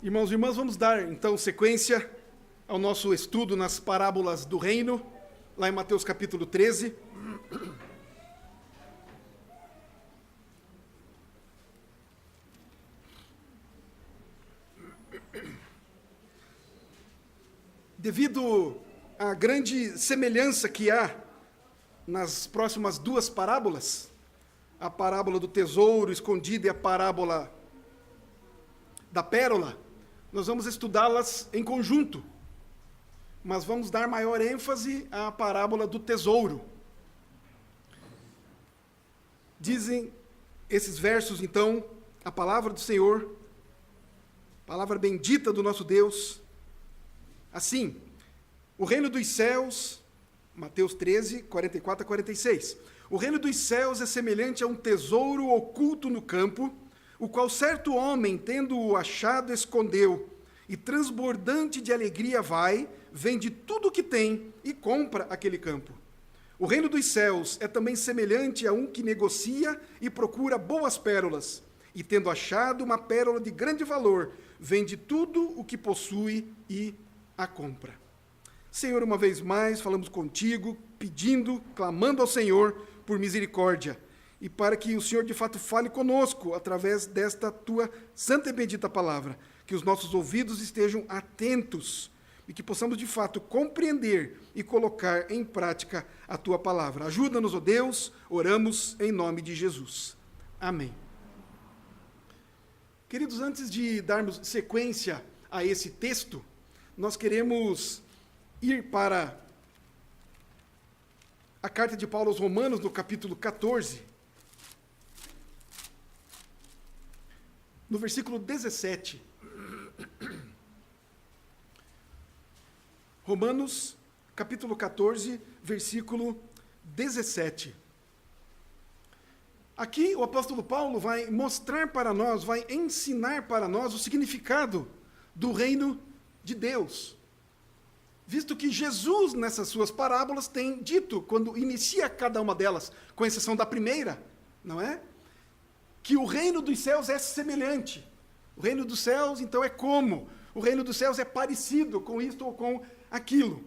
Irmãos e irmãs, vamos dar então sequência ao nosso estudo nas parábolas do reino, lá em Mateus capítulo 13. Devido à grande semelhança que há nas próximas duas parábolas, a parábola do tesouro escondido e a parábola da pérola, nós vamos estudá-las em conjunto, mas vamos dar maior ênfase à parábola do tesouro. Dizem esses versos, então, a palavra do Senhor, palavra bendita do nosso Deus, assim: o reino dos céus, Mateus 13, 44 a 46, o reino dos céus é semelhante a um tesouro oculto no campo, o qual certo homem, tendo-o achado, escondeu, e transbordante de alegria vai, vende tudo o que tem e compra aquele campo. O reino dos céus é também semelhante a um que negocia e procura boas pérolas, e tendo achado uma pérola de grande valor, vende tudo o que possui e a compra. Senhor, uma vez mais, falamos contigo, pedindo, clamando ao Senhor por misericórdia, e para que o Senhor de fato fale conosco através desta tua santa e bendita palavra, que os nossos ouvidos estejam atentos e que possamos de fato compreender e colocar em prática a tua palavra. Ajuda-nos, ó Deus, oramos em nome de Jesus. Amém. Queridos, antes de darmos sequência a esse texto, nós queremos ir para a carta de Paulo aos Romanos, no capítulo 14, no versículo 17. Romanos, capítulo 14, versículo 17. Aqui o apóstolo Paulo vai mostrar para nós, vai ensinar para nós o significado do reino de Deus. Visto que Jesus, nessas suas parábolas, tem dito, quando inicia cada uma delas, com exceção da primeira, não é? Que o reino dos céus é semelhante. O reino dos céus, então, é como? O reino dos céus é parecido com isto ou com aquilo.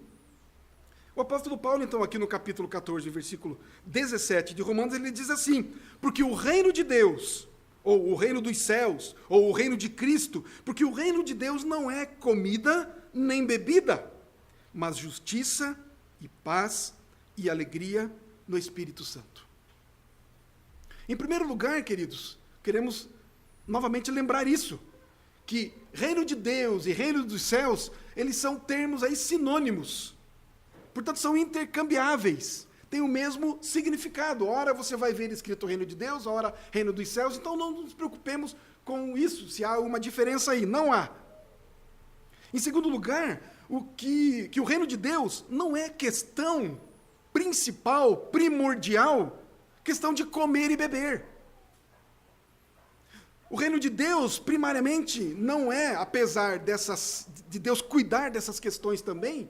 O apóstolo Paulo, então, aqui no capítulo 14, versículo 17 de Romanos, ele diz assim: porque o reino de Deus, ou o reino dos céus, ou o reino de Cristo, porque o reino de Deus não é comida nem bebida, mas justiça e paz e alegria no Espírito Santo. Em primeiro lugar, queridos, queremos novamente lembrar isso, que reino de Deus e reino dos céus, eles são termos aí sinônimos, portanto são intercambiáveis, têm o mesmo significado. Ora você vai ver escrito reino de Deus, ora reino dos céus, então não nos preocupemos com isso, se há uma diferença aí, não há. Em segundo lugar, que o reino de Deus não é questão principal, primordial, questão de comer e beber. O reino de Deus, primariamente, não é, apesar de Deus cuidar dessas questões também,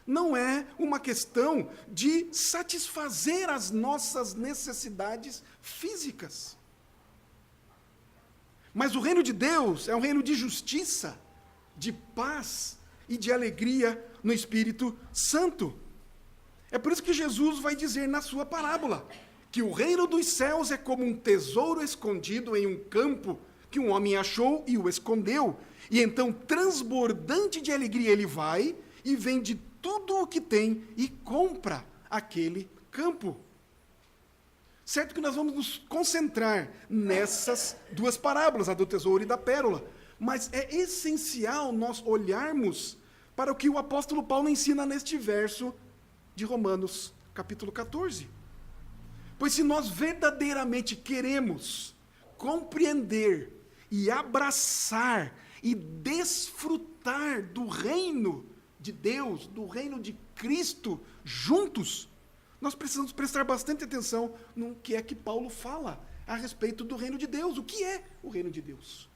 não é uma questão de satisfazer as nossas necessidades físicas. Mas o reino de Deus é um reino de justiça, de paz e de alegria no Espírito Santo. É por isso que Jesus vai dizer na sua parábola que o reino dos céus é como um tesouro escondido em um campo que um homem achou e o escondeu. E então, transbordante de alegria, ele vai e vende tudo o que tem e compra aquele campo. Certo que nós vamos nos concentrar nessas duas parábolas, a do tesouro e da pérola, mas é essencial nós olharmos para o que o apóstolo Paulo ensina neste verso de Romanos, capítulo 14. Pois se nós verdadeiramente queremos compreender e abraçar e desfrutar do reino de Deus, do reino de Cristo, juntos, nós precisamos prestar bastante atenção no que é que Paulo fala a respeito do reino de Deus. O que é o reino de Deus?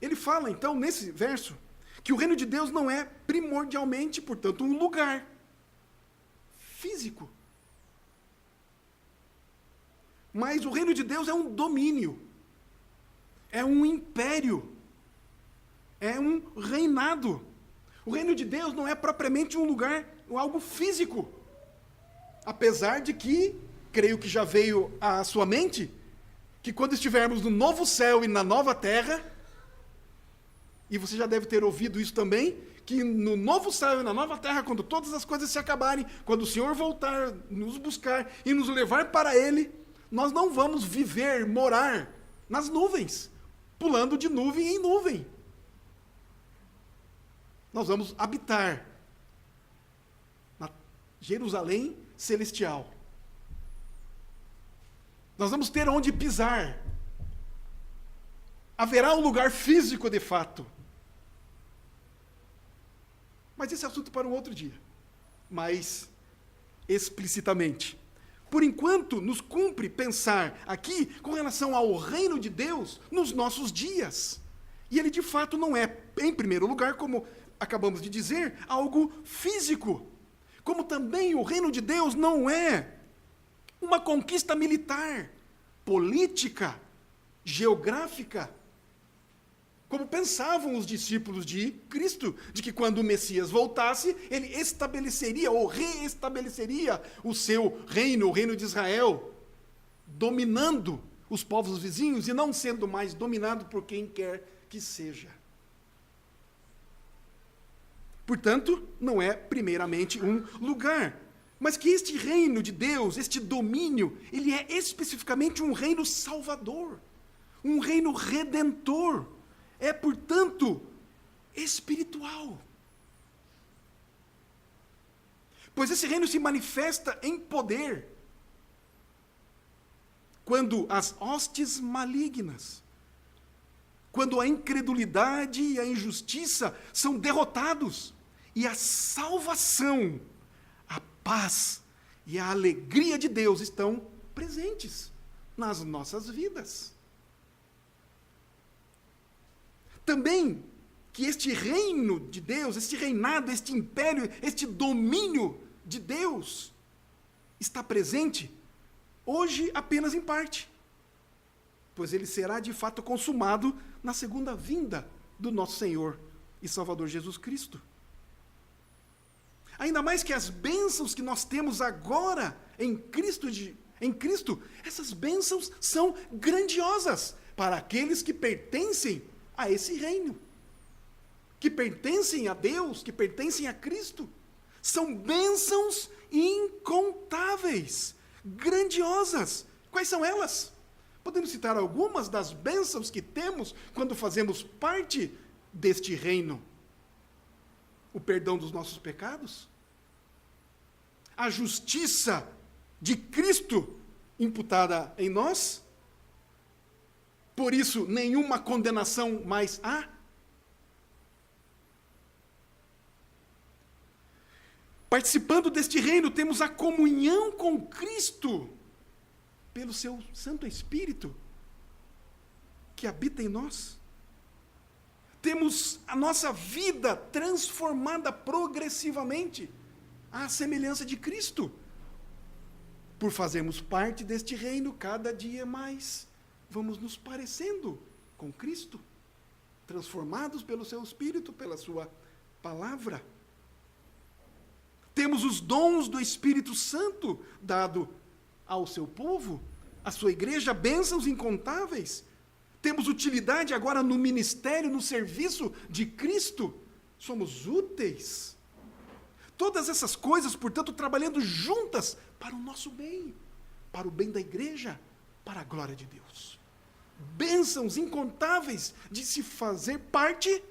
Ele fala, então, nesse verso, que o reino de Deus não é primordialmente, portanto, um lugar físico. Mas o reino de Deus é um domínio. é um império, é um reinado. O reino de Deus não é propriamente um lugar, algo físico. Apesar de que, creio que já veio à sua mente, que quando estivermos no novo céu e na nova terra, e você já deve ter ouvido isso também, que no novo céu e na nova terra, quando todas as coisas se acabarem, quando o Senhor voltar, nos buscar e nos levar para Ele, nós não vamos viver, morar nas nuvens, pulando de nuvem em nuvem. Nós vamos habitar na Jerusalém celestial. Nós vamos ter onde pisar. Haverá um lugar físico de fato. Mas esse é assunto para um outro dia. Mais explicitamente. Por enquanto, nos cumpre pensar aqui com relação ao reino de Deus nos nossos dias. E ele de fato não é, em primeiro lugar, como acabamos de dizer, algo físico. Como também o reino de Deus não é uma conquista militar, política, geográfica, como pensavam os discípulos de Cristo, de que quando o Messias voltasse, ele estabeleceria ou reestabeleceria o seu reino, o reino de Israel, dominando os povos vizinhos e não sendo mais dominado por quem quer que seja. Portanto, não é primeiramente um lugar, mas que este reino de Deus, este domínio, ele é especificamente um reino salvador, um reino redentor. É, portanto, espiritual. Pois esse reino se manifesta em poder quando as hostes malignas, quando a incredulidade e a injustiça são derrotados e a salvação, a paz e a alegria de Deus estão presentes nas nossas vidas. Também que este reino de Deus, este reinado, este império, este domínio de Deus está presente hoje apenas em parte, pois ele será de fato consumado na segunda vinda do nosso Senhor e Salvador Jesus Cristo. Ainda mais que as bênçãos que nós temos agora em Cristo, essas bênçãos são grandiosas para aqueles que pertencem a esse reino, que pertencem a Deus, que pertencem a Cristo. São bênçãos incontáveis, grandiosas. Quais são elas? Podemos citar algumas das bênçãos que temos quando fazemos parte deste reino. O perdão dos nossos pecados, a justiça de Cristo imputada em nós, por isso, nenhuma condenação mais há. Participando deste reino, temos a comunhão com Cristo, pelo seu Santo Espírito, que habita em nós. Temos a nossa vida transformada progressivamente, à semelhança de Cristo, por fazermos parte deste reino cada dia mais. Vamos nos parecendo com Cristo, transformados pelo seu Espírito, pela sua palavra. Temos os dons do Espírito Santo dado ao seu povo, à sua igreja, bênçãos incontáveis. Temos utilidade agora no ministério, no serviço de Cristo. Somos úteis. Todas essas coisas, portanto, trabalhando juntas para o nosso bem, para o bem da igreja, para a glória de Deus. Bênçãos incontáveis de se fazer parte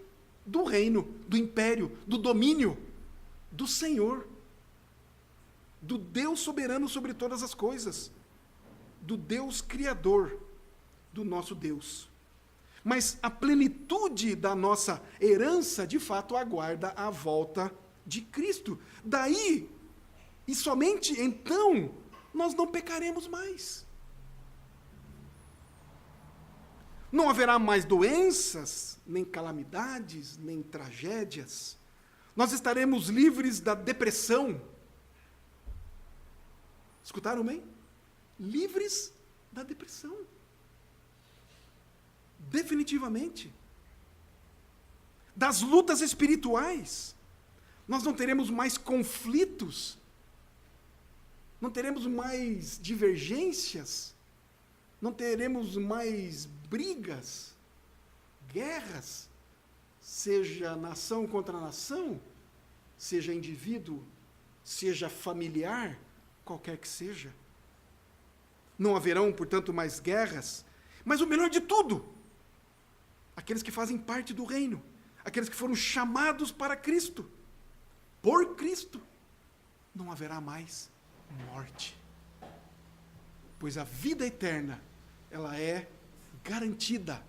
do reino, do império, do domínio do Senhor, do Deus soberano sobre todas as coisas, do Deus criador, do nosso Deus. Mas a plenitude da nossa herança, de fato, aguarda a volta de Cristo. Daí, e somente então, nós não pecaremos mais. Não haverá mais doenças, nem calamidades, nem tragédias. Nós estaremos livres da depressão. Escutaram bem? Livres da depressão. definitivamente. Das lutas espirituais. Nós não teremos mais conflitos, não teremos mais divergências, não teremos mais brigas, guerras, seja nação contra nação, seja indivíduo, seja familiar, qualquer que seja. Não haverão, portanto, mais guerras, mas o melhor de tudo, aqueles que fazem parte do reino, aqueles que foram chamados para Cristo, por Cristo, não haverá mais morte. Pois a vida eterna, ela é garantida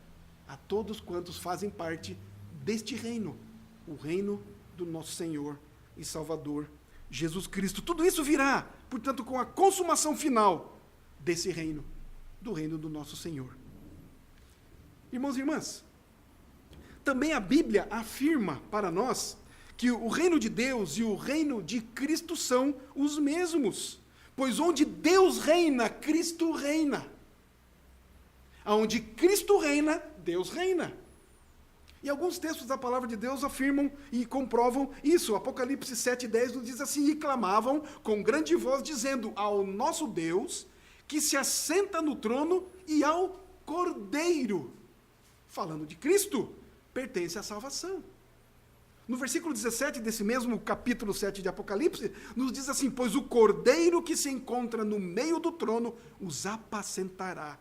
a todos quantos fazem parte deste reino, o reino do nosso Senhor e Salvador, Jesus Cristo. Tudo isso virá, portanto, com a consumação final desse reino, do reino do nosso Senhor. Irmãos e irmãs, também a Bíblia afirma para nós que o reino de Deus e o reino de Cristo são os mesmos, pois onde Deus reina, Cristo reina. Aonde Cristo reina, Deus reina. E alguns textos da palavra de Deus afirmam e comprovam isso. Apocalipse 7:10 nos diz assim: e clamavam com grande voz, dizendo ao nosso Deus, que se assenta no trono, e ao Cordeiro. Falando de Cristo, pertence à salvação. No versículo 17 desse mesmo capítulo 7 de Apocalipse, nos diz assim: pois o Cordeiro que se encontra no meio do trono os apacentará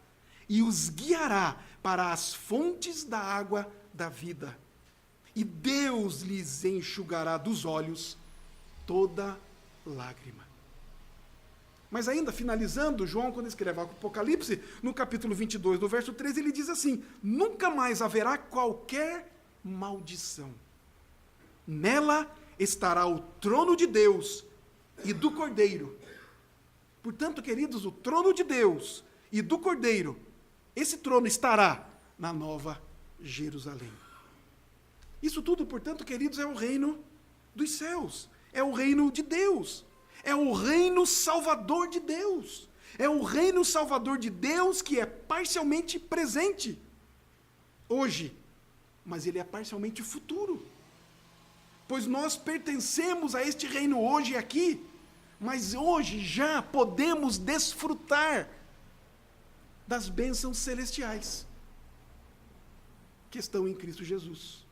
e os guiará para as fontes da água da vida. E Deus lhes enxugará dos olhos toda lágrima. Mas ainda, finalizando, João, quando escreve o Apocalipse, no capítulo 22, no verso 13, ele diz assim: nunca mais haverá qualquer maldição. Nela estará o trono de Deus e do Cordeiro. Portanto, queridos, o trono de Deus e do Cordeiro, esse trono estará na Nova Jerusalém. Isso tudo, portanto, queridos, é o reino dos céus, é o reino de Deus, é o reino salvador de Deus, é o reino salvador de Deus que é parcialmente presente hoje, mas ele é parcialmente futuro. Pois nós pertencemos a este reino hoje e aqui, mas hoje já podemos desfrutar das bênçãos celestiais que estão em Cristo Jesus.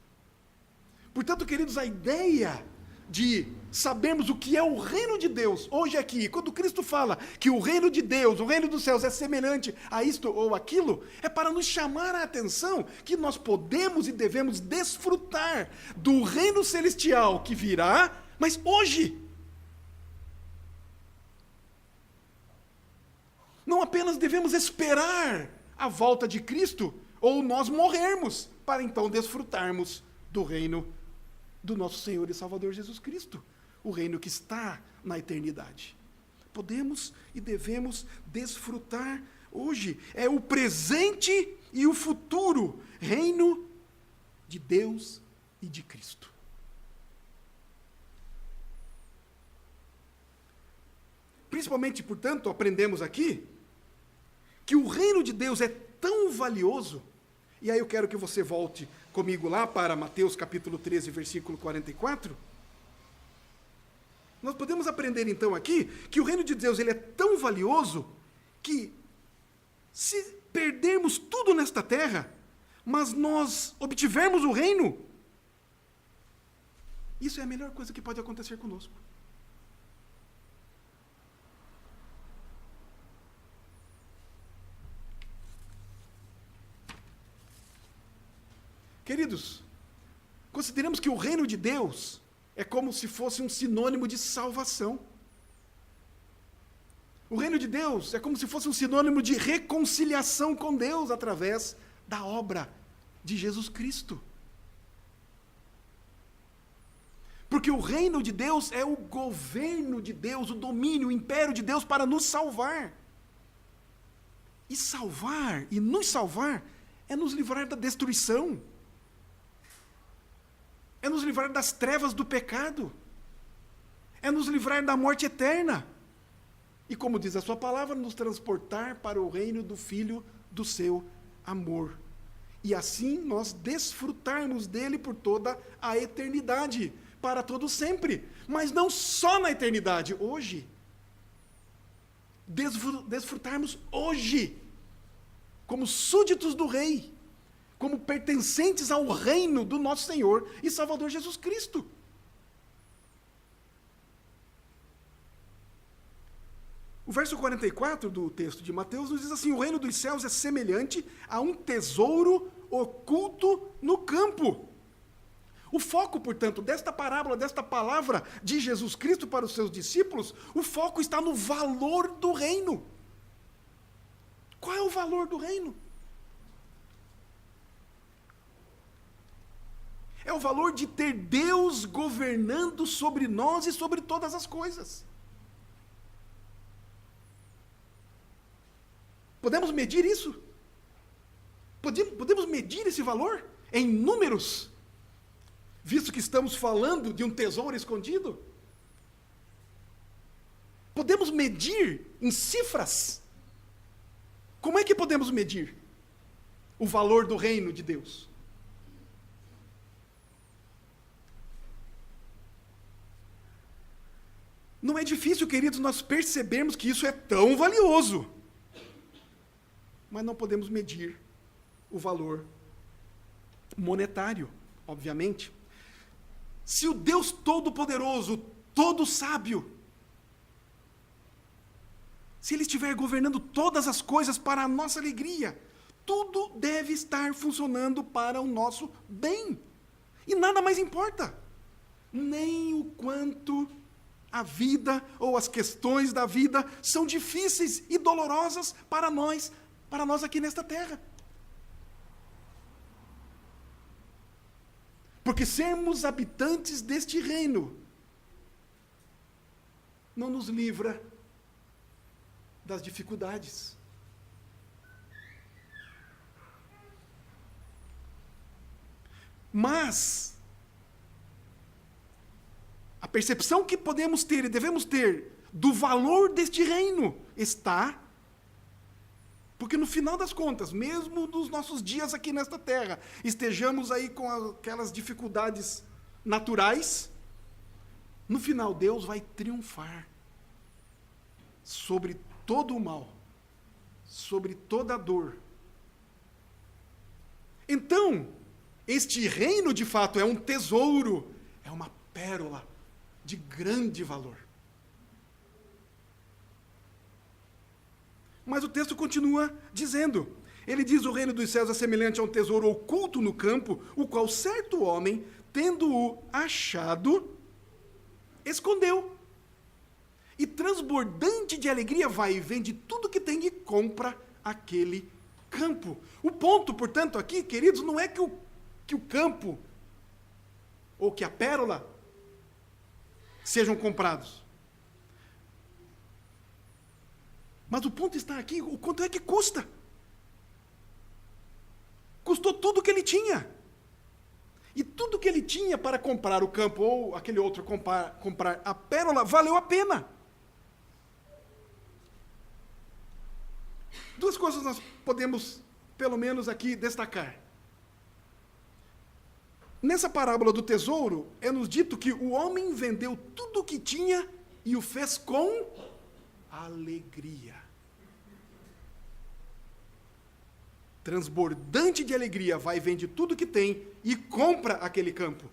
Portanto, queridos, a ideia de sabermos o que é o reino de Deus hoje aqui, quando Cristo fala que o reino de Deus, o reino dos céus é semelhante a isto ou aquilo, é para nos chamar a atenção que nós podemos e devemos desfrutar do reino celestial que virá, mas hoje. Não apenas devemos esperar a volta de Cristo ou nós morrermos para então desfrutarmos do reino do nosso Senhor e Salvador Jesus Cristo, o reino que está na eternidade. Podemos e devemos desfrutar hoje. É o presente e o futuro reino de Deus e de Cristo. Principalmente, portanto, aprendemos aqui que o reino de Deus é tão valioso. E aí eu quero que você volte comigo lá para Mateus capítulo 13, versículo 44. Nós podemos aprender então aqui que o reino de Deus ele é tão valioso que se perdermos tudo nesta terra, mas nós obtivermos o reino, isso é a melhor coisa que pode acontecer conosco. Queridos, consideremos que o reino de Deus é como se fosse um sinônimo de salvação. O reino de Deus é como se fosse um sinônimo de reconciliação com Deus através da obra de Jesus Cristo. Porque o reino de Deus é o governo de Deus, o domínio, o império de Deus para nos salvar. E salvar, e nos salvar, é nos livrar da destruição. É nos livrar das trevas do pecado. É nos livrar da morte eterna. E como diz a sua palavra, nos transportar para o reino do Filho do seu amor. e assim nós desfrutarmos dele por toda a eternidade, para todo sempre. Mas não só na eternidade, hoje. Desfrutarmos hoje, como súditos do Rei, como pertencentes ao reino do nosso Senhor e Salvador Jesus Cristo. O verso 44 do texto de Mateus nos diz assim: o reino dos céus é semelhante a um tesouro oculto no campo. O foco, portanto, desta parábola, desta palavra de Jesus Cristo para os seus discípulos, o foco está no valor do reino. Qual é o valor do reino? É o valor de ter Deus governando sobre nós e sobre todas as coisas. Podemos medir isso? Podemos medir esse valor em números? Visto que estamos falando de um tesouro escondido? Podemos medir em cifras? Como é que podemos medir o valor do reino de Deus? Não é difícil, queridos, nós percebermos que isso é tão valioso. Mas não podemos medir o valor monetário, obviamente. Se o Deus Todo-Poderoso, Todo-Sábio, se Ele estiver governando todas as coisas para a nossa alegria, tudo deve estar funcionando para o nosso bem. E nada mais importa. Nem o quanto a vida ou as questões da vida são difíceis e dolorosas para nós aqui nesta terra. Porque sermos habitantes deste reino não nos livra das dificuldades. Mas a percepção que podemos ter e devemos ter do valor deste reino está, porque no final das contas, mesmo nos nossos dias aqui nesta terra, estejamos aí com aquelas dificuldades naturais, no final Deus vai triunfar sobre todo o mal, sobre toda a dor. Então, este reino de fato é um tesouro, é uma pérola de grande valor. Mas o texto continua dizendo, ele diz: o reino dos céus é semelhante a um tesouro oculto no campo, o qual certo homem, tendo-o achado, escondeu. E transbordante de alegria vai e vende tudo que tem e compra aquele campo. O ponto, portanto, aqui, queridos, não é que o campo ou que a pérola sejam comprados. Mas o ponto está aqui, o quanto é que custa. Custou tudo o que ele tinha. E tudo que ele tinha para comprar o campo ou aquele outro comprar a pérola, valeu a pena. Duas coisas nós podemos, pelo menos aqui, destacar. Nessa parábola do tesouro, é nos dito que o homem vendeu tudo o que tinha e o fez com alegria. Transbordante de alegria, vai e vende tudo que tem e compra aquele campo.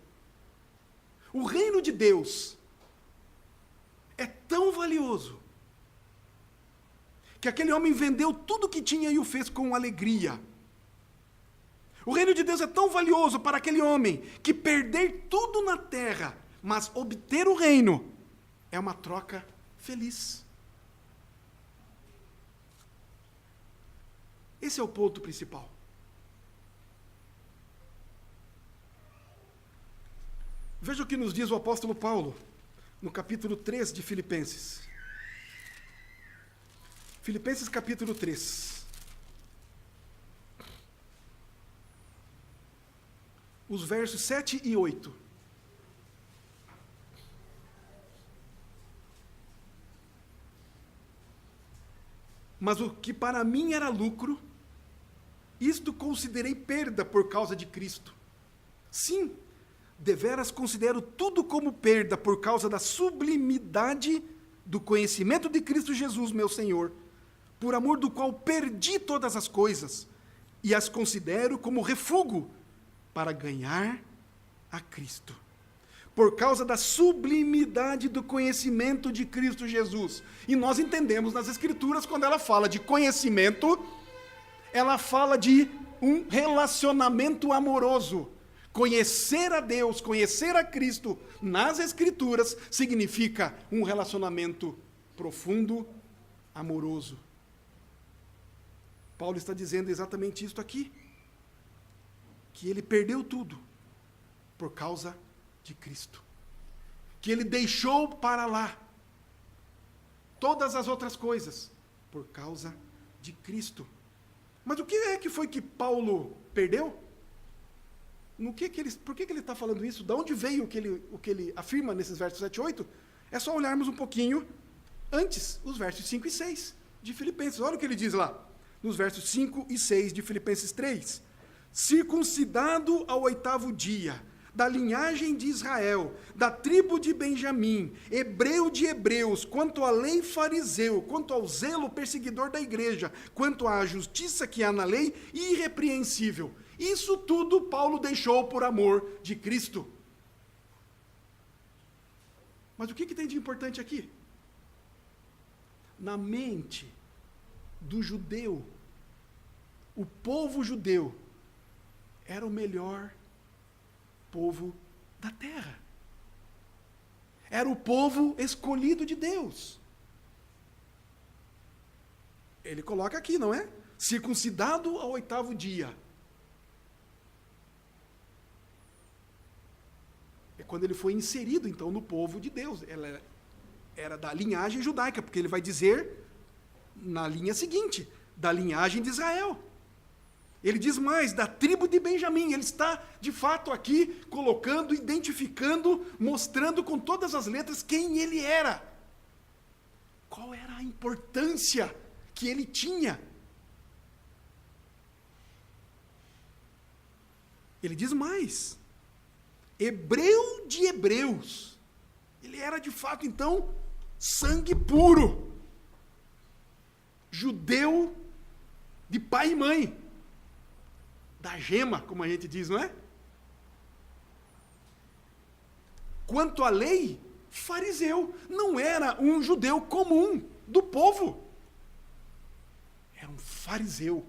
O reino de Deus é tão valioso que aquele homem vendeu tudo que tinha e o fez com alegria. O reino de Deus é tão valioso para aquele homem que perder tudo na terra, mas obter o reino, é uma troca feliz. Esse é o ponto principal. Veja o que nos diz o apóstolo Paulo, no capítulo 3 de Filipenses. Filipenses capítulo 3. Os versos 7 e 8. Mas o que para mim era lucro, isto considerei perda por causa de Cristo. Sim, deveras considero tudo como perda por causa da sublimidade do conhecimento de Cristo Jesus, meu Senhor, por amor do qual perdi todas as coisas e as considero como refúgio para ganhar a Cristo. Por causa da sublimidade do conhecimento de Cristo Jesus. E nós entendemos nas Escrituras, quando ela fala de conhecimento, ela fala de um relacionamento amoroso. Conhecer a Deus, conhecer a Cristo nas Escrituras, significa um relacionamento profundo, amoroso. Paulo está dizendo exatamente isso aqui. Que ele perdeu tudo por causa de Cristo. Que ele deixou para lá todas as outras coisas por causa de Cristo. Mas o que é que foi que Paulo perdeu? Por que ele está falando isso? De onde veio o que ele afirma nesses versos 7 e 8? É só olharmos um pouquinho antes, os versos 5 e 6 de Filipenses. Olha o que ele diz lá, nos versos 5 e 6 de Filipenses 3. Circuncidado ao 8º dia, da linhagem de Israel, da tribo de Benjamim, hebreu de hebreus, quanto à lei fariseu, quanto ao zelo perseguidor da igreja, quanto à justiça que há na lei, irrepreensível. Isso tudo Paulo deixou por amor de Cristo. Mas o que tem de importante aqui? Na mente do judeu, o povo judeu era o melhor povo da terra. Era o povo escolhido de Deus. Ele coloca aqui, não é? Circuncidado ao 8º dia. É quando ele foi inserido, então, no povo de Deus. Ela era da linhagem judaica, porque ele vai dizer na linha seguinte, da linhagem de Israel. Ele diz mais, da tribo de Benjamim. Ele está, de fato, aqui colocando, identificando, mostrando com todas as letras quem ele era. Qual era a importância que ele tinha. Ele diz mais, hebreu de hebreus. Ele era, de fato, então, sangue puro. Judeu de pai e mãe. Da gema, como a gente diz, não é? Quanto à lei, fariseu. Não era um judeu comum do povo. Era um fariseu.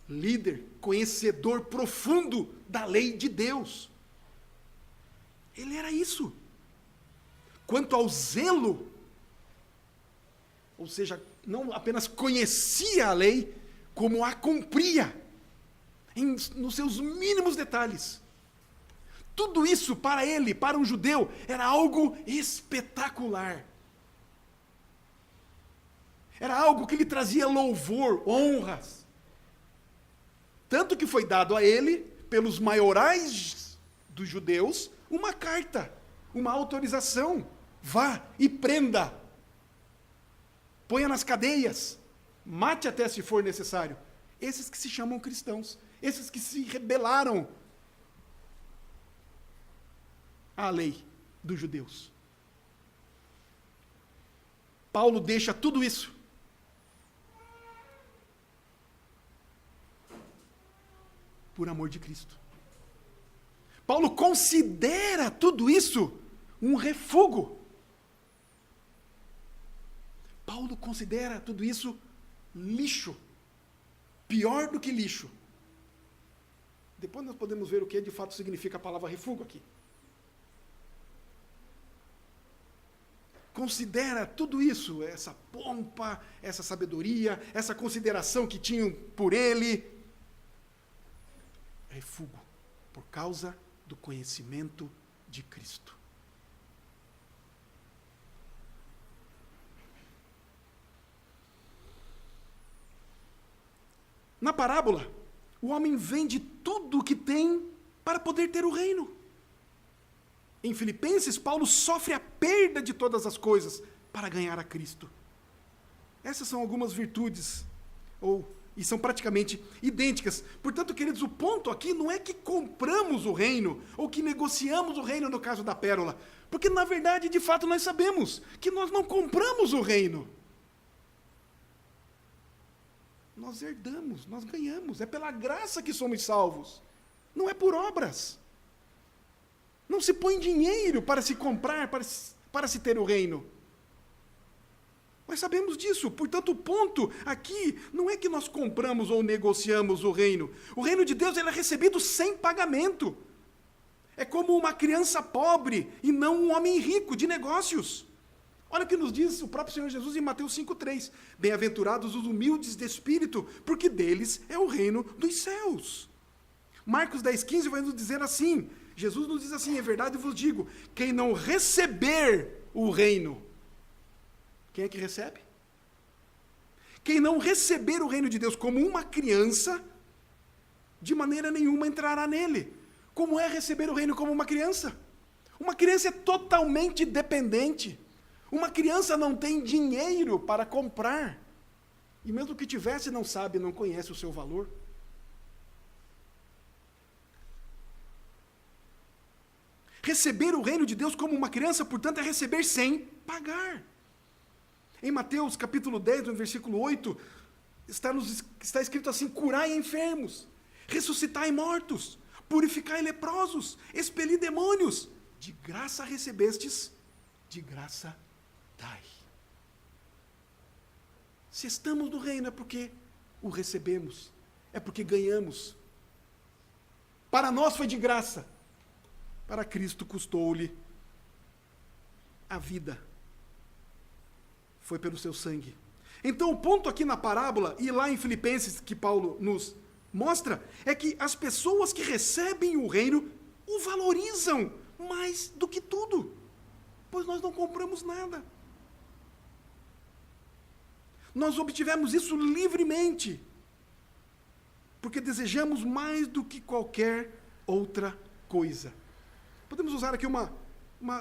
Líder, conhecedor profundo da lei de Deus. Ele era isso. Quanto ao zelo, ou seja, não apenas conhecia a lei, como a cumpria, nos seus mínimos detalhes. Tudo isso para ele, para um judeu, era algo espetacular. Era algo que lhe trazia louvor, honras. Tanto que foi dado a ele, pelos maiorais dos judeus, uma carta, uma autorização. Vá e prenda. Ponha nas cadeias. Mate até se for necessário. Esses que se chamam cristãos. Esses que se rebelaram à lei dos judeus. Paulo deixa tudo isso. Por amor de Cristo. Paulo considera tudo isso um refúgio. Paulo considera tudo isso lixo. Pior do que lixo. Depois nós podemos ver o que de fato significa a palavra refúgio aqui. Considera tudo isso, essa pompa, essa sabedoria, essa consideração que tinham por ele, refúgio, por causa do conhecimento de Cristo. Na parábola, o homem vende tudo o que tem para poder ter o reino. Em Filipenses, Paulo sofre a perda de todas as coisas para ganhar a Cristo. Essas são algumas virtudes ou e são praticamente idênticas. Portanto, queridos, o ponto aqui não é que compramos o reino, ou que negociamos o reino no caso da pérola, porque, na verdade, de fato, nós sabemos que nós não compramos o reino. Nós herdamos, nós ganhamos, é pela graça que somos salvos, não é por obras. Não se põe dinheiro para se comprar, para se ter o reino. Nós sabemos disso, portanto, o ponto aqui não é que nós compramos ou negociamos o reino. O reino de Deus ele é recebido sem pagamento. É como uma criança pobre e não um homem rico de negócios. Olha o que nos diz o próprio Senhor Jesus em Mateus 5,3. Bem-aventurados os humildes de espírito, porque deles é o reino dos céus. Marcos 10,15 vai nos dizer assim, Jesus nos diz assim, é verdade, eu vos digo, quem não receber o reino, quem é que recebe? Quem não receber o reino de Deus como uma criança, de maneira nenhuma entrará nele. Como é receber o reino como uma criança? Uma criança é totalmente dependente. Uma criança não tem dinheiro para comprar. E mesmo que tivesse, não sabe, não conhece o seu valor. Receber o reino de Deus como uma criança, portanto, é receber sem pagar. Em Mateus capítulo 10, no versículo 8, está escrito assim, curai enfermos, ressuscitai mortos, purificai leprosos, expeli demônios. De graça recebestes, de graça dai. Se estamos no reino é porque o recebemos, é porque ganhamos. Para nós foi de graça, para Cristo custou-lhe a vida. Foi pelo seu sangue. Então o ponto aqui na parábola, e lá em Filipenses, que Paulo nos mostra, é que as pessoas que recebem o reino o valorizam mais do que tudo, pois nós não compramos nada. Nós obtivemos isso livremente, porque desejamos mais do que qualquer outra coisa. Podemos usar aqui uma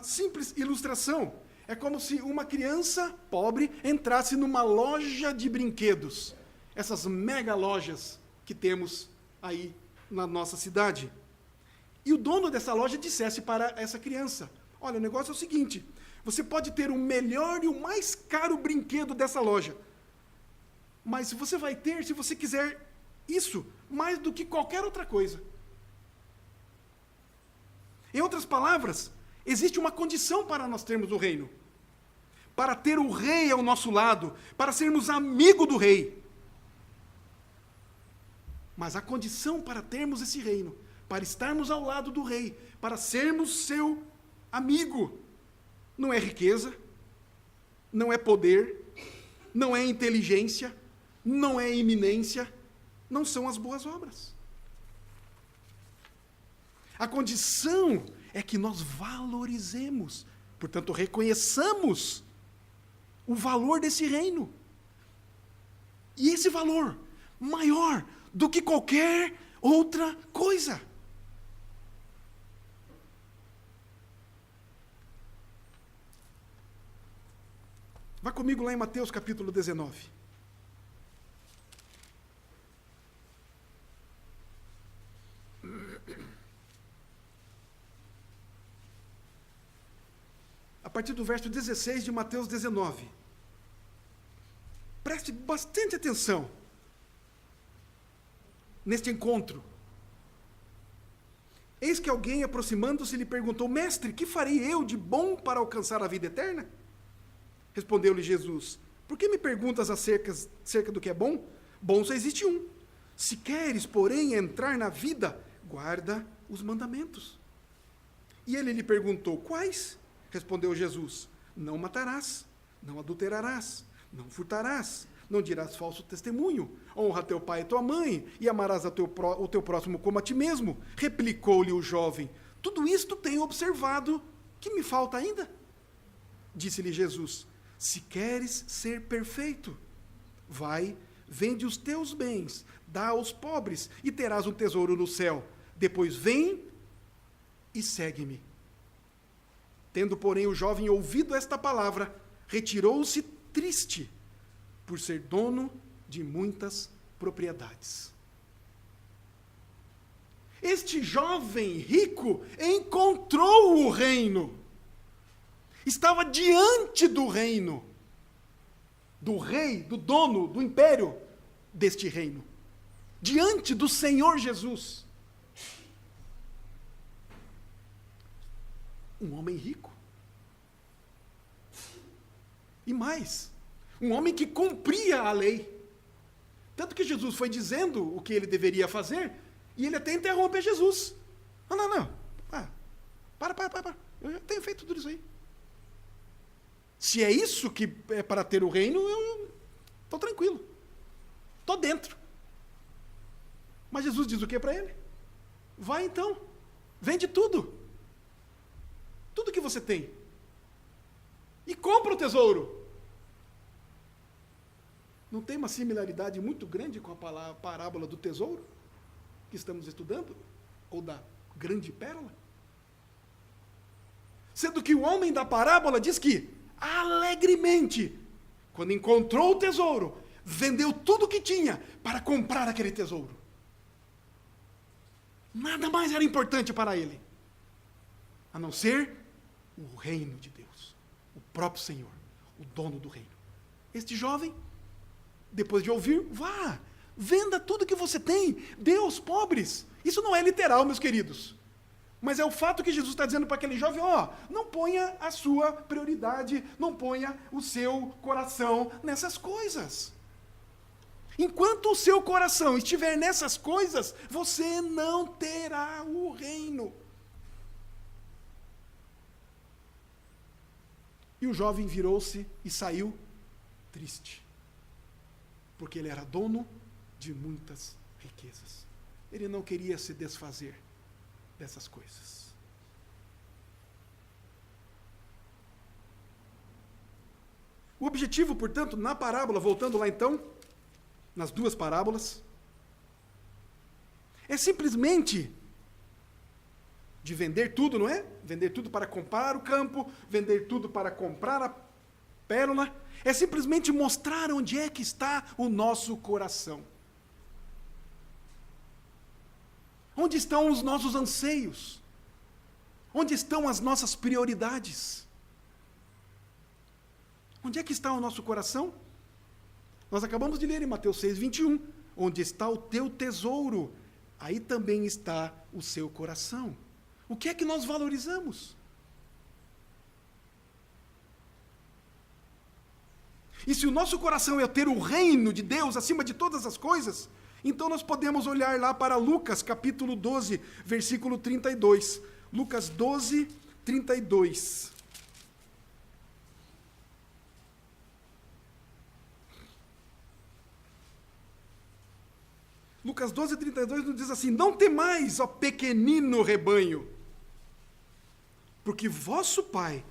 simples ilustração. É como se uma criança pobre entrasse numa loja de brinquedos, essas mega lojas que temos aí na nossa cidade. E o dono dessa loja dissesse para essa criança, olha, o negócio é o seguinte, você pode ter o melhor e o mais caro brinquedo dessa loja, mas você vai ter, se você quiser isso, mais do que qualquer outra coisa. Em outras palavras, existe uma condição para nós termos o reino. Para ter o rei ao nosso lado, para sermos amigo do rei. Mas a condição para termos esse reino, para estarmos ao lado do rei, para sermos seu amigo, não é riqueza, não é poder, não é inteligência, não é eminência, não são as boas obras. A condição é que nós valorizemos, portanto, reconheçamos o valor desse reino. E esse valor maior do que qualquer outra coisa. Vá comigo lá em Mateus capítulo 19. A partir do verso 16 de Mateus 19. Preste bastante atenção neste encontro. Eis que alguém, aproximando-se, lhe perguntou, mestre, que farei eu de bom para alcançar a vida eterna? Respondeu-lhe Jesus, por que me perguntas acerca do que é bom? Bom só existe um. Se queres, porém, entrar na vida, guarda os mandamentos. E ele lhe perguntou, quais? Respondeu Jesus, não matarás, não adulterarás, não furtarás, não dirás falso testemunho, honra teu pai e tua mãe, e amarás o teu próximo como a ti mesmo. Replicou-lhe o jovem, tudo isto tenho observado, que me falta ainda? Disse-lhe Jesus, se queres ser perfeito, vai, vende os teus bens, dá aos pobres, e terás um tesouro no céu. Depois vem e segue-me. Tendo, porém, o jovem ouvido esta palavra, retirou-se triste, por ser dono de muitas propriedades. Este jovem rico encontrou o reino. Estava diante do reino, do rei, do dono, do império deste reino. Diante do Senhor Jesus. Um homem rico. E mais, um homem que cumpria a lei. Tanto que Jesus foi dizendo o que ele deveria fazer, e ele até interrompe Jesus. Não. Para. Eu já tenho feito tudo isso aí. Se é isso que é para ter o reino, eu estou tranquilo. Estou dentro. Mas Jesus diz o que para ele? Vai então, vende tudo. Tudo que você tem. E compra o tesouro. Não tem uma similaridade muito grande com a parábola do tesouro que estamos estudando? Ou da grande pérola? Sendo que o homem da parábola diz que, alegremente, quando encontrou o tesouro, vendeu tudo o que tinha para comprar aquele tesouro. Nada mais era importante para ele, a não ser o reino de Deus, o próprio Senhor, o dono do reino. Este jovem, depois de ouvir, vá, venda tudo que você tem, dê aos pobres. Isso não é literal, meus queridos. Mas é o fato que Jesus está dizendo para aquele jovem, não ponha a sua prioridade, não ponha o seu coração nessas coisas. Enquanto o seu coração estiver nessas coisas, você não terá o reino. E o jovem virou-se e saiu triste, porque ele era dono de muitas riquezas. Ele não queria se desfazer dessas coisas. O objetivo, portanto, na parábola, voltando lá então, nas duas parábolas, é simplesmente de vender tudo, não é? Vender tudo para comprar o campo, vender tudo para comprar a pérola, é simplesmente mostrar onde é que está o nosso coração. Onde estão os nossos anseios? Onde estão as nossas prioridades? Onde é que está o nosso coração? Nós acabamos de ler em Mateus 6:21, onde está o teu tesouro, aí também está o seu coração. O que é que nós valorizamos? E se o nosso coração é ter o reino de Deus acima de todas as coisas, então nós podemos olhar lá para Lucas, capítulo 12, versículo 32. Lucas 12, 32. Lucas 12, 32 nos diz assim: não temais, ó pequenino rebanho, porque vosso Pai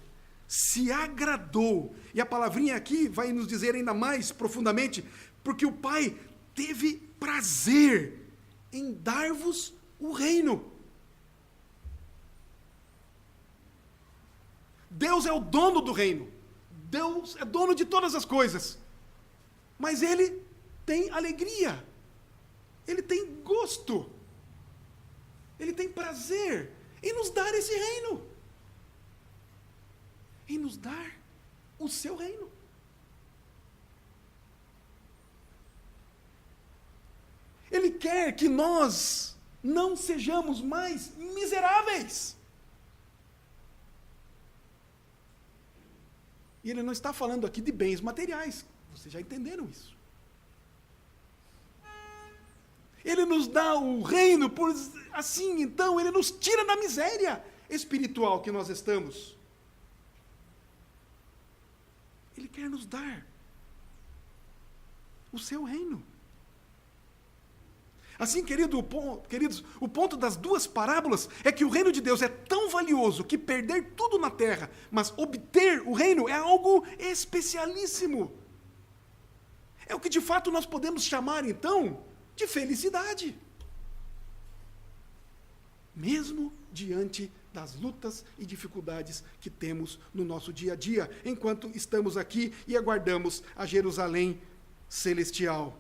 se agradou. E a palavrinha aqui vai nos dizer ainda mais profundamente, porque o Pai teve prazer em dar-vos o reino. Deus é o dono do reino. Deus é dono de todas as coisas. Mas Ele tem alegria. Ele tem gosto. Ele tem prazer em nos dar esse reino. Em nos dar o seu reino. Ele quer que nós não sejamos mais miseráveis. E ele não está falando aqui de bens materiais. Vocês já entenderam isso. Ele nos dá o reino, por assim, então, ele nos tira da miséria espiritual que nós estamos. Ele quer nos dar o seu reino. Assim, queridos, o ponto das duas parábolas é que o reino de Deus é tão valioso que perder tudo na terra, mas obter o reino é algo especialíssimo. É o que de fato nós podemos chamar, então, de felicidade. Mesmo diante das lutas e dificuldades que temos no nosso dia a dia, enquanto estamos aqui e aguardamos a Jerusalém celestial.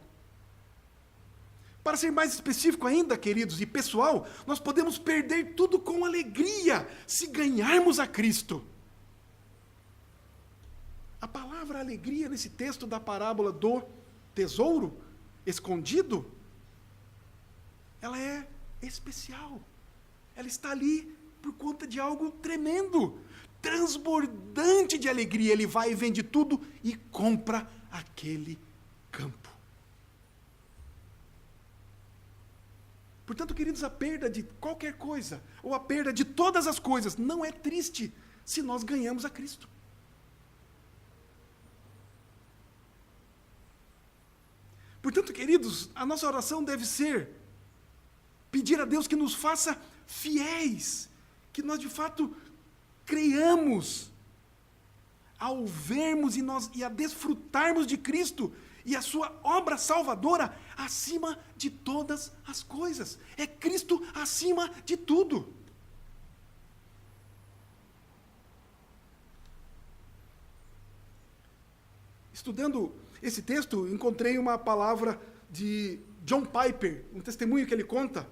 Para ser mais específico ainda, queridos, e pessoal, nós podemos perder tudo com alegria se ganharmos a Cristo. A palavra alegria nesse texto da parábola do tesouro escondido, ela é especial. Ela está ali por conta de algo tremendo, transbordante de alegria. Ele vai e vende tudo e compra aquele campo. Portanto, queridos, a perda de qualquer coisa, ou a perda de todas as coisas, não é triste se nós ganhamos a Cristo. Portanto, queridos, a nossa oração deve ser pedir a Deus que nos faça fiéis, que nós de fato creiamos ao vermos e a desfrutarmos de Cristo e a sua obra salvadora acima de todas as coisas. É Cristo acima de tudo. Estudando esse texto, encontrei uma palavra de John Piper, um testemunho que ele conta.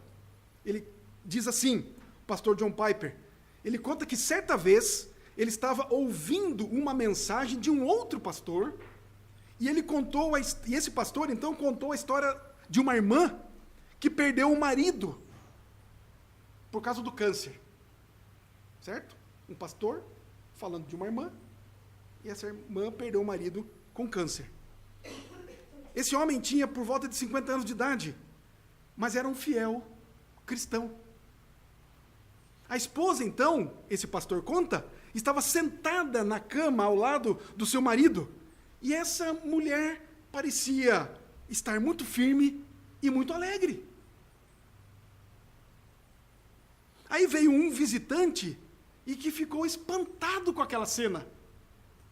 Ele diz assim, o pastor John Piper, ele conta que certa vez ele estava ouvindo uma mensagem de um outro pastor, e esse pastor então contou a história de uma irmã que perdeu o marido por causa do câncer. Certo? Um pastor falando de uma irmã, e essa irmã perdeu o marido com câncer. Esse homem tinha por volta de 50 anos de idade, mas era um fiel cristão. A esposa, então, esse pastor conta, estava sentada na cama ao lado do seu marido, e essa mulher parecia estar muito firme e muito alegre. Aí veio um visitante e que ficou espantado com aquela cena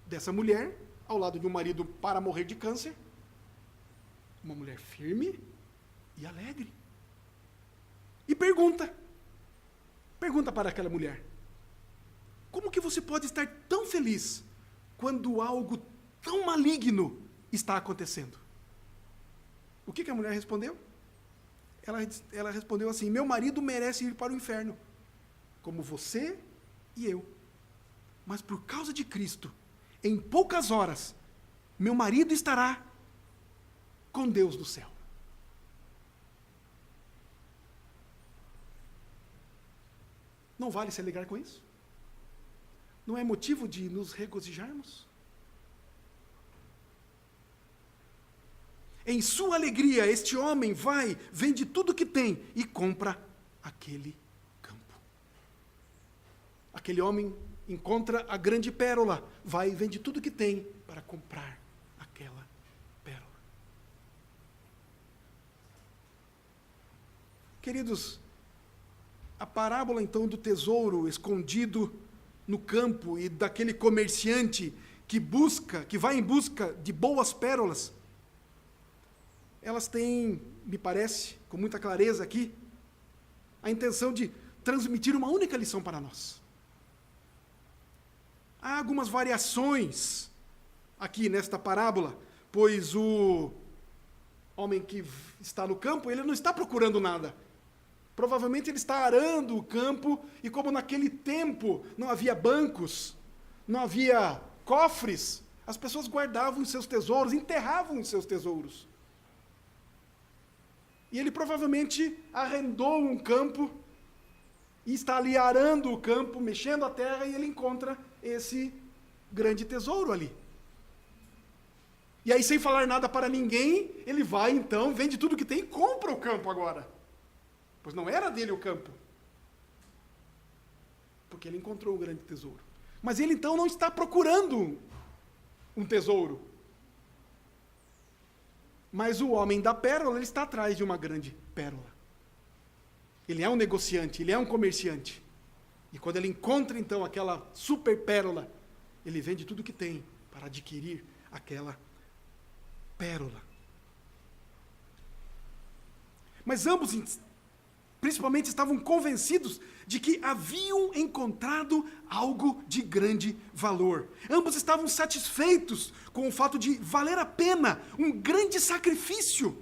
dessa mulher ao lado de um marido para morrer de câncer, uma mulher firme e alegre. E pergunta para aquela mulher: como que você pode estar tão feliz quando algo tão maligno está acontecendo? O que a mulher respondeu? Ela respondeu assim: meu marido merece ir para o inferno, como você e eu. Mas por causa de Cristo, em poucas horas, meu marido estará com Deus do céu. Não vale se alegrar com isso? Não é motivo de nos regozijarmos? Em sua alegria, este homem vai, vende tudo que tem e compra aquele campo. Aquele homem encontra a grande pérola, vai e vende tudo que tem para comprar aquela pérola. Queridos, a parábola então do tesouro escondido no campo e daquele comerciante que vai em busca de boas pérolas, elas têm, me parece, com muita clareza aqui, a intenção de transmitir uma única lição para nós. Há algumas variações aqui nesta parábola, pois o homem que está no campo, ele não está procurando nada. Provavelmente ele está arando o campo, e como naquele tempo não havia bancos, não havia cofres, as pessoas guardavam os seus tesouros, enterravam os seus tesouros. E ele provavelmente arrendou um campo, e está ali arando o campo, mexendo a terra, e ele encontra esse grande tesouro ali. E aí, sem falar nada para ninguém, ele vai então, vende tudo que tem e compra o campo agora. Pois não era dele o campo. Porque ele encontrou o grande tesouro. Mas ele então não está procurando um tesouro. Mas o homem da pérola, ele está atrás de uma grande pérola. Ele é um negociante, ele é um comerciante. E quando ele encontra então aquela super pérola, ele vende tudo que tem para adquirir aquela pérola. Mas ambos, principalmente, estavam convencidos de que haviam encontrado algo de grande valor. Ambos estavam satisfeitos com o fato de valer a pena um grande sacrifício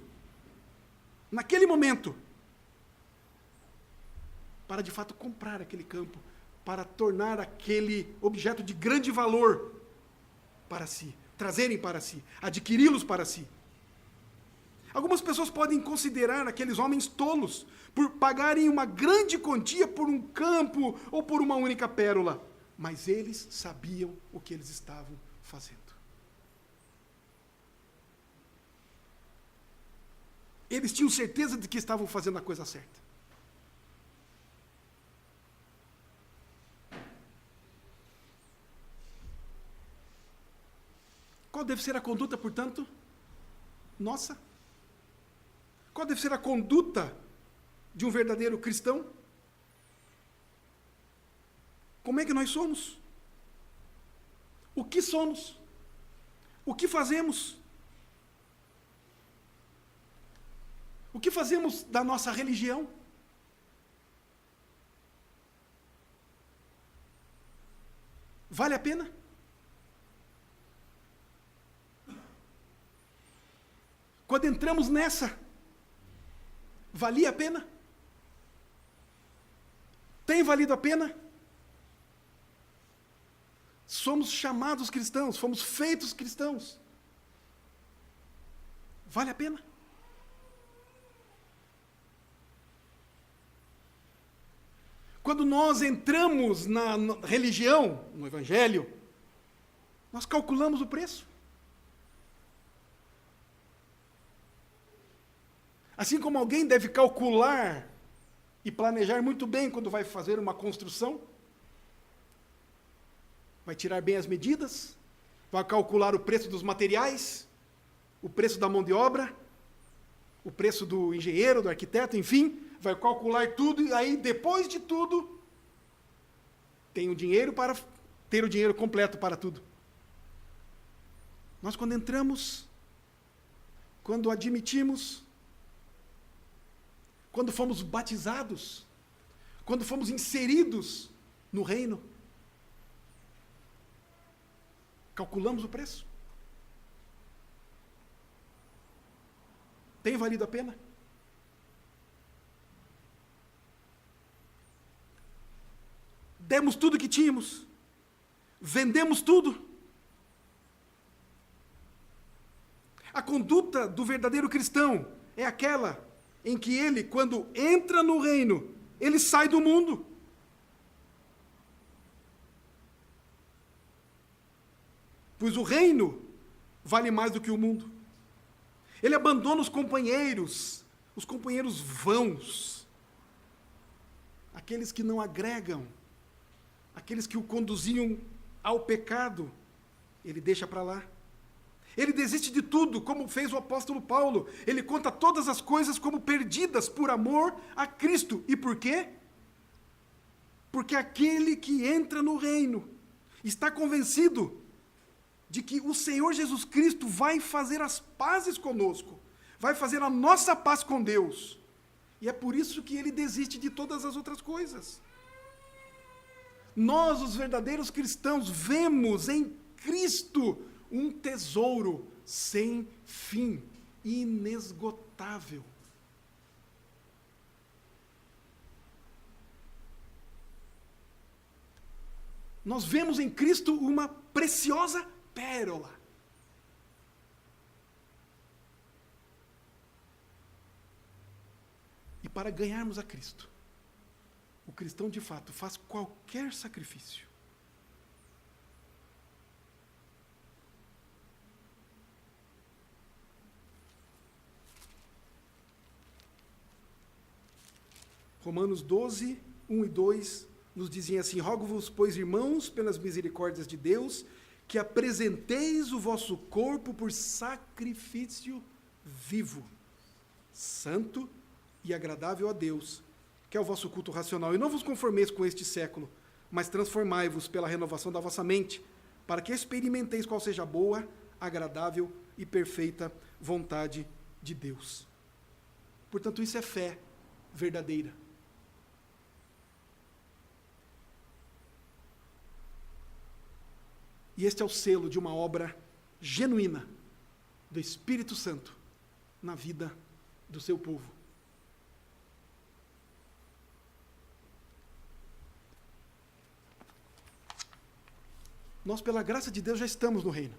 naquele momento, para de fato comprar aquele campo, para tornar aquele objeto de grande valor para si, trazerem para si, adquiri-los para si. Algumas pessoas podem considerar aqueles homens tolos por pagarem uma grande quantia por um campo ou por uma única pérola, mas eles sabiam o que eles estavam fazendo. Eles tinham certeza de que estavam fazendo a coisa certa. Qual deve ser a conduta, portanto, nossa? Qual deve ser a conduta de um verdadeiro cristão? Como é que nós somos? O que somos? O que fazemos? O que fazemos da nossa religião? Vale a pena? Quando entramos nessa, valia a pena? Tem valido a pena? Somos chamados cristãos, fomos feitos cristãos. Vale a pena? Quando nós entramos na religião, no Evangelho, nós calculamos o preço. Assim como alguém deve calcular e planejar muito bem quando vai fazer uma construção, vai tirar bem as medidas, vai calcular o preço dos materiais, o preço da mão de obra, o preço do engenheiro, do arquiteto, enfim, vai calcular tudo, e aí, depois de tudo, tem o dinheiro para ter o dinheiro completo para tudo. Nós, quando entramos, quando admitimos, quando fomos batizados, quando fomos inseridos no reino, calculamos o preço. Tem valido a pena? Demos tudo que tínhamos, vendemos tudo. A conduta do verdadeiro cristão é aquela em que ele, quando entra no reino, ele sai do mundo. Pois o reino vale mais do que o mundo. Ele abandona os companheiros vãos, aqueles que não agregam, aqueles que o conduziam ao pecado, ele deixa para lá. Ele desiste de tudo, como fez o apóstolo Paulo. Ele conta todas as coisas como perdidas por amor a Cristo. E por quê? Porque aquele que entra no reino está convencido de que o Senhor Jesus Cristo vai fazer as pazes conosco, vai fazer a nossa paz com Deus. E é por isso que ele desiste de todas as outras coisas. Nós, os verdadeiros cristãos, vemos em Cristo um tesouro sem fim, inesgotável. Nós vemos em Cristo uma preciosa pérola. E para ganharmos a Cristo, o cristão de fato faz qualquer sacrifício. Romanos 12, 1 e 2 nos dizem assim: rogo-vos, pois, irmãos, pelas misericórdias de Deus, que apresenteis o vosso corpo por sacrifício vivo, santo e agradável a Deus, que é o vosso culto racional. E não vos conformeis com este século, mas transformai-vos pela renovação da vossa mente, para que experimenteis qual seja a boa, agradável e perfeita vontade de Deus. Portanto, isso é fé verdadeira. E este é o selo de uma obra genuína do Espírito Santo na vida do seu povo. Nós, pela graça de Deus, já estamos no reino.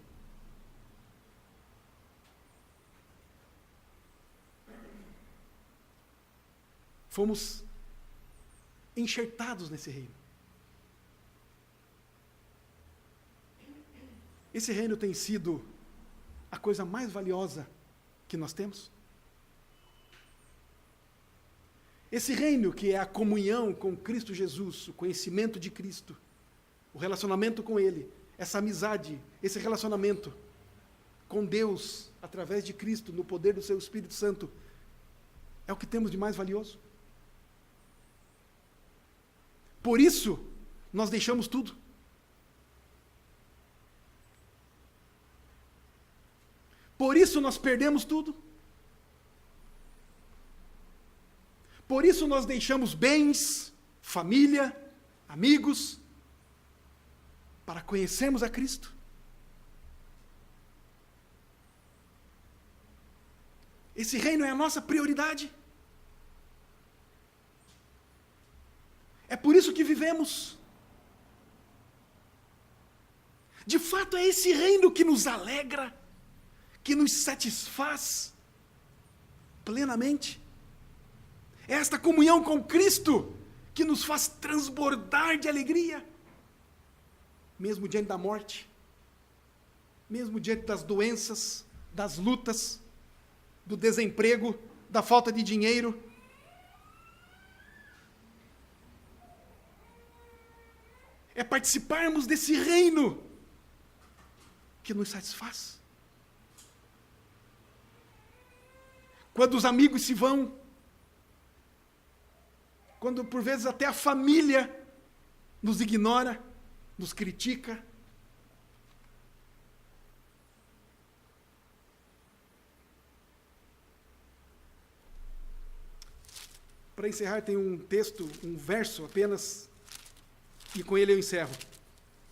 Fomos enxertados nesse reino. Esse reino tem sido a coisa mais valiosa que nós temos. Esse reino que é a comunhão com Cristo Jesus, o conhecimento de Cristo, o relacionamento com Ele, essa amizade, esse relacionamento com Deus, através de Cristo, no poder do Seu Espírito Santo, é o que temos de mais valioso. Por isso, nós deixamos tudo. Por isso nós perdemos tudo. Por isso nós deixamos bens, família, amigos, para conhecermos a Cristo. Esse reino é a nossa prioridade. É por isso que vivemos. De fato, é esse reino que nos alegra, que nos satisfaz plenamente. É esta comunhão com Cristo que nos faz transbordar de alegria, mesmo diante da morte, mesmo diante das doenças, das lutas, do desemprego, da falta de dinheiro. É participarmos desse reino que nos satisfaz. Quando os amigos se vão, quando por vezes até a família nos ignora, nos critica, para encerrar, tem um texto, um verso apenas, e com ele eu encerro.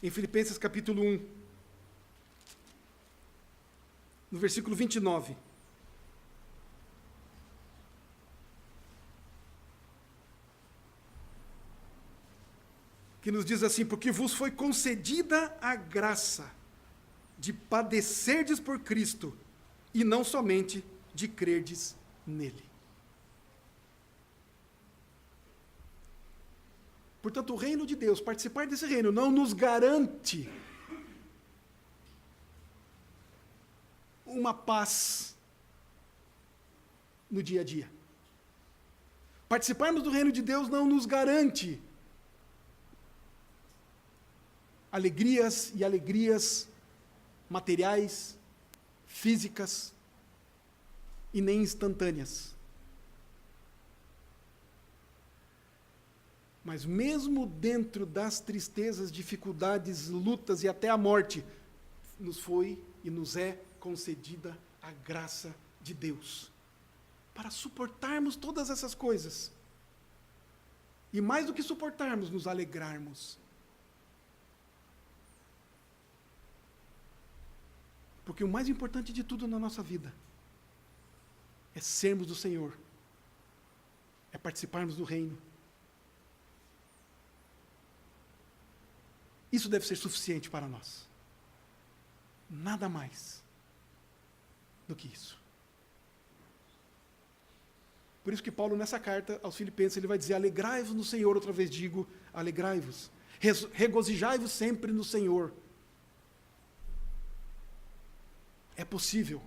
Em Filipenses capítulo 1, no versículo 29. Que nos diz assim: porque vos foi concedida a graça de padecerdes por Cristo, e não somente de crerdes nele. Portanto, o reino de Deus, participar desse reino, não nos garante uma paz no dia a dia. Participarmos do reino de Deus não nos garante alegrias e alegrias materiais, físicas e nem instantâneas. Mas mesmo dentro das tristezas, dificuldades, lutas e até a morte, nos foi e nos é concedida a graça de Deus para suportarmos todas essas coisas. E mais do que suportarmos, nos alegrarmos. Porque o mais importante de tudo na nossa vida é sermos do Senhor, é participarmos do reino. Isso deve ser suficiente para nós. Nada mais do que isso. Por isso que Paulo, nessa carta aos Filipenses, ele vai dizer: alegrai-vos no Senhor, outra vez digo, alegrai-vos. Regozijai-vos sempre no Senhor. É possível.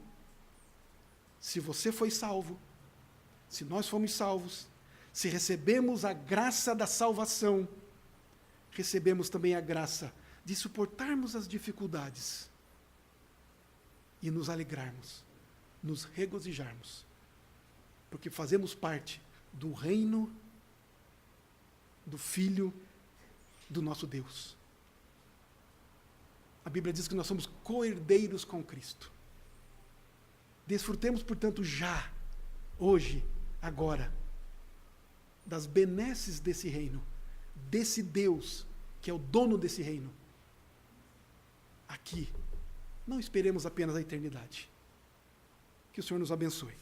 Se você foi salvo, se nós fomos salvos, se recebemos a graça da salvação, recebemos também a graça de suportarmos as dificuldades e nos alegrarmos, nos regozijarmos, porque fazemos parte do reino do Filho do nosso Deus. A Bíblia diz que nós somos co-herdeiros com Cristo. Desfrutemos, portanto, já, hoje, agora, das benesses desse reino, desse Deus, que é o dono desse reino. Aqui, não esperemos apenas a eternidade. Que o Senhor nos abençoe.